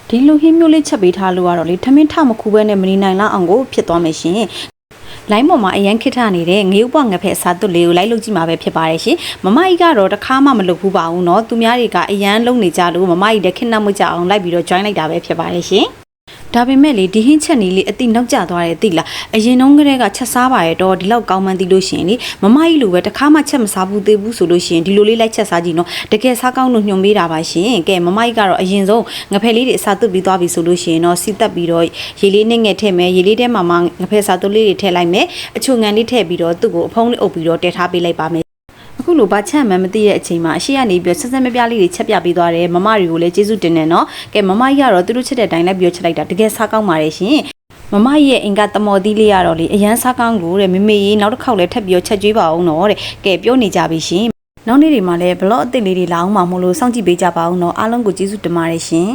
ဒီလိုဟင်းမျိုးလေးချက်ပေးထားလို့ကတော့လေထမင်းထမခူးပဲနဲ့မနေနိုင်လောက်အောင်ကိုဖြစ်သွားမယ်ရှင်လိုင်းပေါ်မှာအရန်ခစ်ထနေတဲ့ငရုတ်ပွားငဖက်အစားသွတ်လေးကိုလိုက်လုပ်ကြည့်မှာပဲဖြစ်ပါတယ်ရှင်မမကြီးကတော့တခါမှမလုပ်ဘူးပါဘူးเนาะသူများတွေကအရန်လုပ်နေကြလို့မမကြီးလည်းခစ်နှက်မကြအောင်လိုက်ပြီးတော့ join လိုက်တာပဲဖြစ်ပါတယ်ရှင်ဒါပေမဲ့လေဒီဟင်းချက်နေလေးအတိနောက်ကျသွားတယ်သိလားအရင်တုန်းကတည်းကချက်စားပါရတော့ဒီလောက်ကောင်းမှန်းသိလို့ရှင်လေမမကြီးလိုပဲတခါမှချက်မစားဘူးသေးဘူးဆိုလို့ရှင်ဒီလိုလေးလိုက်ချက်စားကြည့်နော်တကယ်စားကောင်းလို့ညွှန်ပေးတာပါရှင်ကဲမမကြီးကတော့အရင်ဆုံးငဖက်လေးတွေအစားသွတ်ပြီးသွားပြီဆိုလို့ရှင်နော်စီတက်ပြီးတော့ရေလေးနဲ့ငက်ထည့်မယ်ရေလေးထဲမှာငဖက်စားသွတ်လေးတွေထည့်လိုက်မယ်အချိုငံလေးထည့်ပြီးတော့သူ့ကိုအဖုံးလေးအုပ်ပြီးတော့တည်ထားပေးလိုက်ပါမယ်အခုလိုဘာချက်မှန်းမသိတဲ့အချိန်မှာအရှိကနေပြီးဆက်ဆက်မပြလေးတွေချက်ပြပေးသွားတယ်မမတွေကိုလည်းကျေးဇူးတင်တယ်နော်ကဲမမကြီးကတော့သူတို့ချက်တဲ့အတိုင်းလိုက်ပြီးတော့ချက်လိုက်တာတကယ်စားကောင်းပါတယ်ရှင်မမကြီးရဲ့အင်္ဂါတမော်သီးလေးကတော့လေအရန်စားကောင်းကိုတဲ့မေမေကြီးနောက်တစ်ခေါက်လည်းထပ်ပြီးတော့ချက်ကျွေးပါအောင်နော်တဲ့ကဲပြောနေကြပြီရှင်နောက်နေ့တွေမှာလည်းဘလော့အစ်စ်လေးတွေလာအောင်မှာမို့လို့စောင့်ကြည့်ပေးကြပါအောင်နော်အားလုံးကိုကျေးဇူးတင်ပါတယ်ရှင်